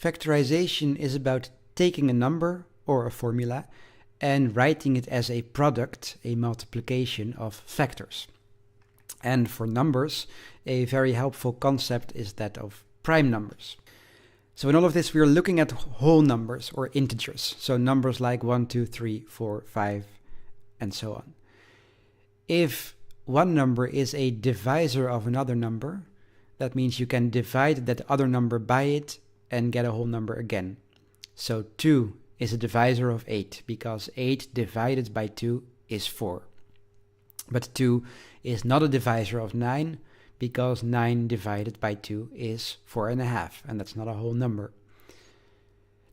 Factorization is about taking a number or a formula and writing it as a product, a multiplication of factors. And for numbers, a very helpful concept is that of prime numbers. So in all of this, we are looking at whole numbers or integers. So numbers like 1, 2, 3, 4, 5, and so on. If one number is a divisor of another number, that means you can divide that other number by it and get a whole number again. So 2 is a divisor of 8 because 8 divided by 2 is 4. But 2 is not a divisor of 9 because 9 divided by 2 is 4.5, and that's not a whole number.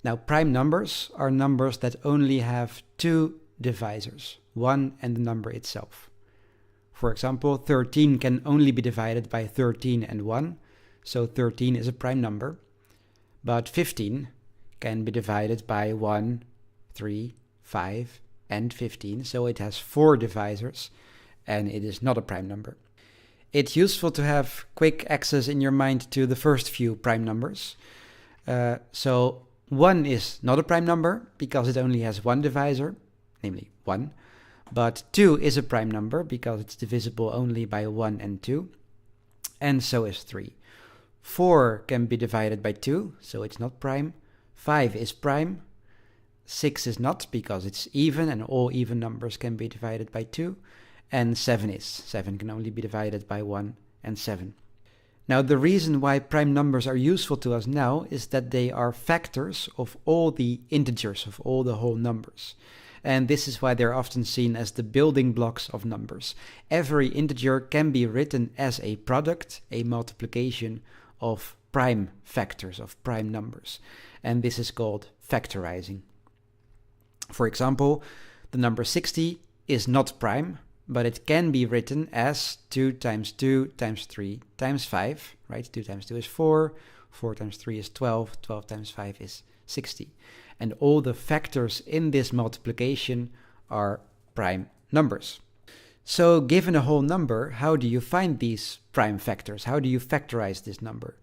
Now, prime numbers are numbers that only have 2 divisors, 1 and the number itself. For example, 13 can only be divided by 13 and 1, so 13 is a prime number. But 15 can be divided by 1, 3, 5, and 15, so it has 4 divisors, and it is not a prime number. It's useful to have quick access in your mind to the first few prime numbers. So 1 is not a prime number because it only has 1 divisor, namely 1. But 2 is a prime number because it's divisible only by 1 and 2. And so is 3. 4 can be divided by 2, so it's not prime. 5 is prime. 6 is not because it's even, and all even numbers can be divided by 2. And 7 is. 7 can only be divided by 1 and 7. Now, the reason why prime numbers are useful to us now is that they are factors of all the integers, of all the whole numbers. And this is why they're often seen as the building blocks of numbers. Every integer can be written as a product, a multiplication of prime factors, of prime numbers. And this is called factorizing. For example, the number 60 is not prime, but it can be written as 2 times 2 times 3 times 5, right? 2 times 2 is 4, 4 times 3 is 12, 12 times 5 is 60. And all the factors in this multiplication are prime numbers. So given a whole number, how do you find these prime factors? How do you factorize this number?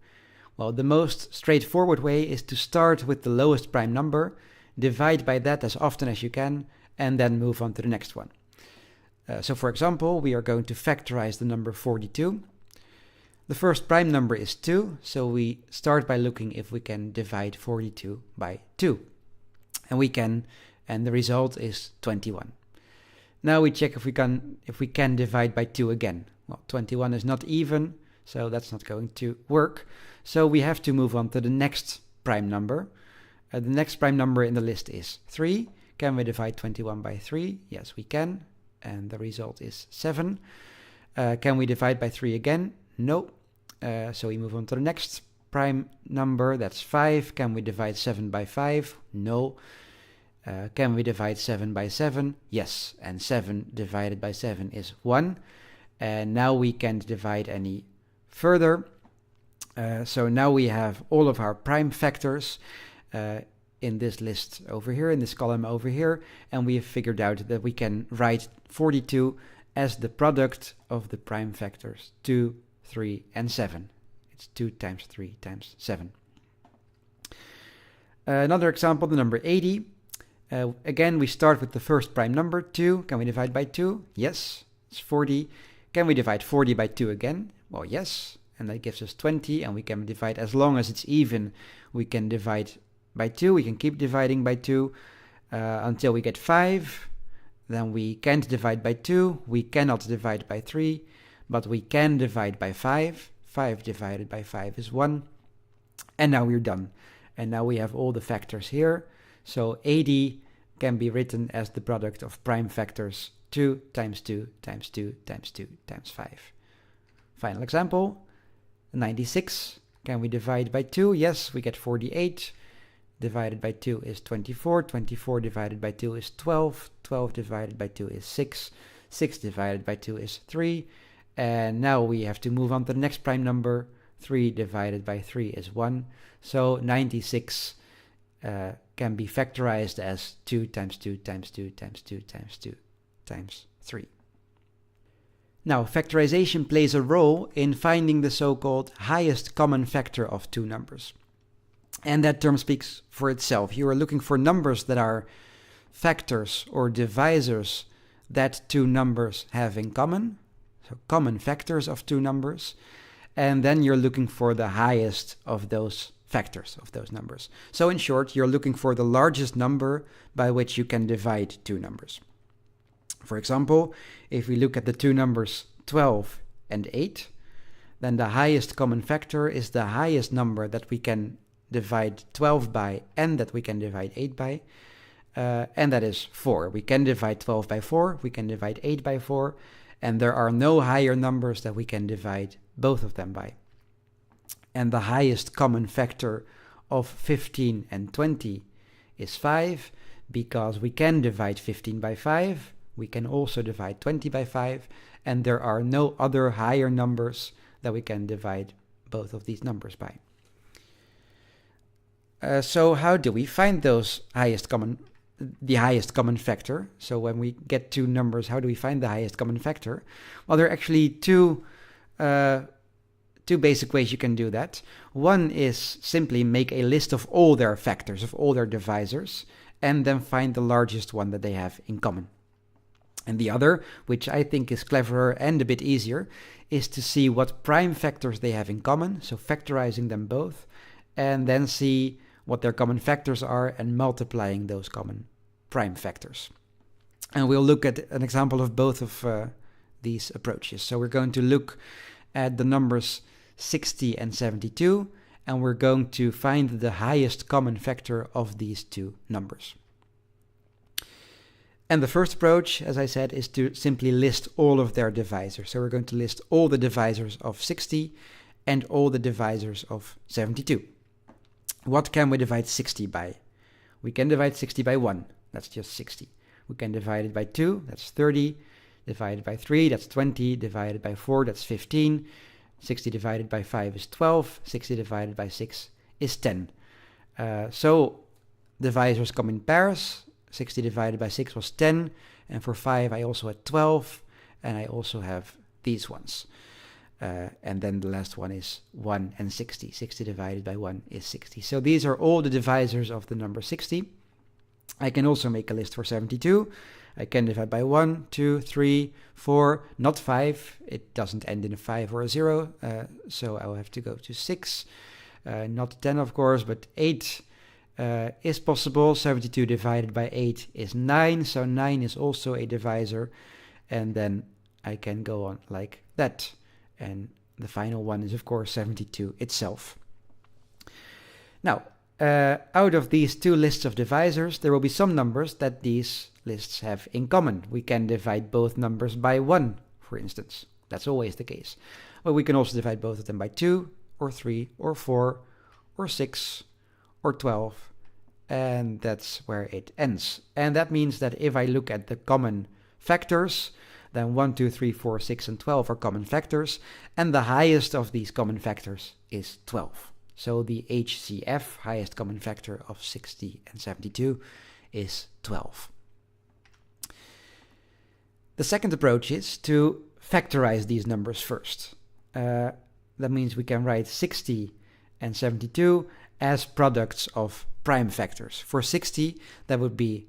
Well, the most straightforward way is to start with the lowest prime number, divide by that as often as you can, and then move on to the next one. So for example, we are going to factorize the number 42. The first prime number is 2, so we start by looking if we can divide 42 by 2. And we can, and the result is 21. Now we check if we can divide by 2 again. Well, 21 is not even, so that's not going to work. So we have to move on to the next prime number. The next prime number in the list is 3. Can we divide 21 by 3? Yes, we can. And the result is 7. Can we divide by 3 again? No. So we move on to the next prime number, that's 5. Can we divide 7 by 5? No. Can we divide 7 by 7? Yes. And 7 divided by 7 is 1. And now we can't divide any further. So now we have all of our prime factors in this list over here, in this column over here, and we have figured out that we can write 42 as the product of the prime factors 2, 3, and 7. It's 2 times 3 times 7. Another example, the number 80. Again, we start with the first prime number, 2. Can we divide by 2? Yes, it's 40. Can we divide 40 by 2 again? Well, yes, and that gives us 20, and we can divide, as long as it's even, we can divide by 2. We can keep dividing by 2 until we get 5. Then we can't divide by 2. We cannot divide by 3, but we can divide by 5. 5 divided by 5 is 1. And now we're done. And now we have all the factors here. So 80 can be written as the product of prime factors 2 times 2 times 2 times 2 times 5. Final example, 96. Can we divide by 2? Yes, we get 48. Divided by 2 is 24. 24 divided by 2 is 12. 12 divided by 2 is 6. 6 divided by 2 is 3. And now we have to move on to the next prime number. 3 divided by 3 is 1. So 96 can be factorized as 2 times 2 times 2 times 2 times 2 times 3. Now, factorization plays a role in finding the so-called highest common factor of two numbers. And that term speaks for itself. You are looking for numbers that are factors or divisors that two numbers have in common, so common factors of two numbers, and then you're looking for the highest of those factors of those numbers. So in short, you're looking for the largest number by which you can divide two numbers. For example, if we look at the two numbers 12 and 8, then the highest common factor is the highest number that we can divide 12 by and that we can divide 8 by. And that is 4. We can divide 12 by 4, we can divide 8 by 4, and there are no higher numbers that we can divide both of them by. And the highest common factor of 15 and 20 is 5, because we can divide 15 by 5, we can also divide 20 by 5, and there are no other higher numbers that we can divide both of these numbers by. So how do we find the highest common factor? So when we get two numbers, how do we find the highest common factor? Well, there are actually two basic ways you can do that. One is simply make a list of all their factors, of all their divisors, and then find the largest one that they have in common. And the other, which I think is cleverer and a bit easier, is to see what prime factors they have in common, so factorizing them both, and then see what their common factors are and multiplying those common prime factors. And we'll look at an example of both of these approaches. So we're going to look at the numbers 60 and 72, and we're going to find the highest common factor of these two numbers. And the first approach, as I said, is to simply list all of their divisors. So we're going to list all the divisors of 60 and all the divisors of 72. What can we divide 60 by? We can divide 60 by 1, that's just 60. We can divide it by 2, that's 30. Divided by 3, that's 20. Divided by 4, that's 15. 60 divided by 5 is 12. 60 divided by 6 is 10. So divisors come in pairs. 60 divided by 6 was 10. And for 5, I also had 12. And I also have these ones. And then the last one is 1 and 60. 60 divided by 1 is 60. So these are all the divisors of the number 60. I can also make a list for 72. I can divide by 1, 2, 3, 4, not 5. It doesn't end in a 5 or a 0. So I'll have to go to 6. Not 10, of course, but 8 is possible. 72 divided by 8 is 9. So 9 is also a divisor. And then I can go on like that. And the final one is, of course, 72 itself. Now, out of these two lists of divisors, there will be some numbers that these lists have in common. We can divide both numbers by 1, for instance. That's always the case. But we can also divide both of them by 2, or 3, or 4, or 6, or 12. And that's where it ends. And that means that if I look at the common factors, then 1, 2, 3, 4, 6, and 12 are common factors. And the highest of these common factors is 12. So the HCF, highest common factor of 60 and 72, is 12. The second approach is to factorize these numbers first. That means we can write 60 and 72 as products of prime factors. For 60, that would be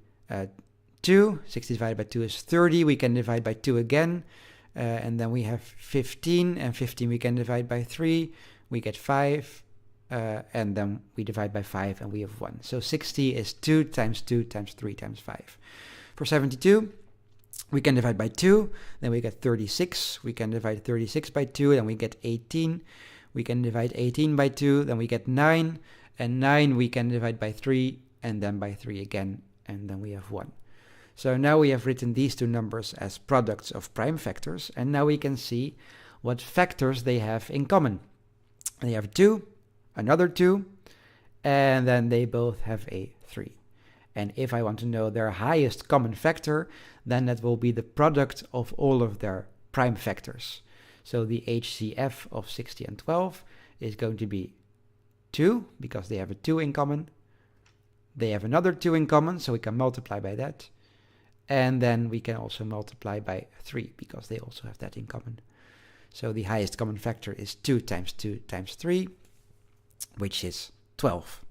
2. 60 divided by 2 is 30. We can divide by 2 again. And then we have 15. And 15 we can divide by 3. We get 5. And then we divide by 5 and we have 1. So 60 is 2 times 2 times 3 times 5. For 72, we can divide by 2, then we get 36. We can divide 36 by 2, then we get 18. We can divide 18 by 2, then we get 9. And 9 we can divide by 3, and then by 3 again, and then we have 1. So now we have written these two numbers as products of prime factors, and now we can see what factors they have in common. They have 2, another 2, and then they both have a 3. And if I want to know their highest common factor, then that will be the product of all of their prime factors. So the HCF of 60 and 12 is going to be 2, because they have a 2 in common. They have another 2 in common, so we can multiply by that. And then we can also multiply by 3, because they also have that in common. So the highest common factor is 2 times 2 times 3, which is 12.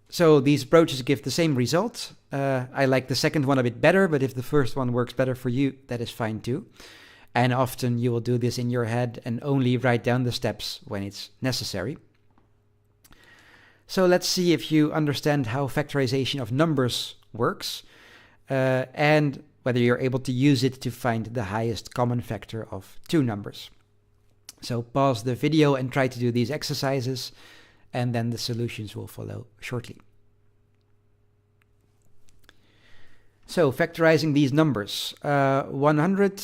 So these approaches give the same result. I like the second one a bit better, but if the first one works better for you, that is fine too. And often you will do this in your head and only write down the steps when it's necessary. So let's see if you understand how factorization of numbers works, and whether you're able to use it to find the highest common factor of two numbers. So pause the video and try to do these exercises, and then the solutions will follow shortly. So factorizing these numbers, 100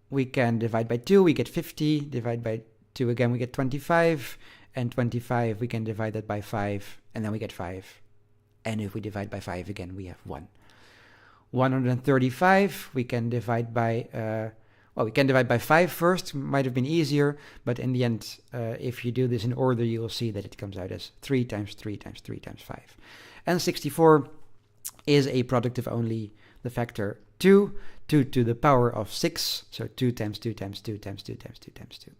we can divide by 2, we get 50, divide by 2 again, we get 25, and 25 we can divide that by 5, and then we get 5. And if we divide by 5 again, we have 1. 135 we can divide by, we can divide by 5 first, might have been easier, but in the end, if you do this in order, you will see that it comes out as 3 times 3 times 3 times 5. And 64 is a product of only the factor 2 to the power of 6, so 2 times 2 times 2 times 2 times 2 times 2.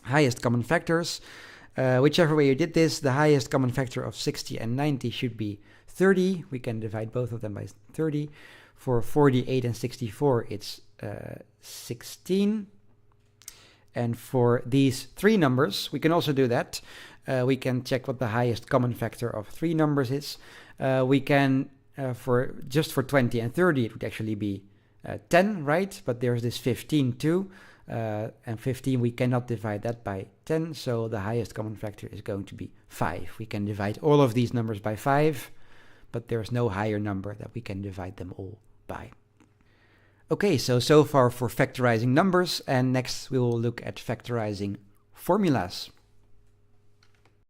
Highest common factors, whichever way you did this, the highest common factor of 60 and 90 should be 30. We can divide both of them by 30. For 48 and 64, it's 16. And for these three numbers, we can also do that. We can check what the highest common factor of three numbers is. We can, for 20 and 30, it would actually be 10, right? But there's this 15 too. And 15, we cannot divide that by 10, so the highest common factor is going to be 5. We can divide all of these numbers by 5, but there's no higher number that we can divide them all by. Okay, so far for factorizing numbers, and next we will look at factorizing formulas.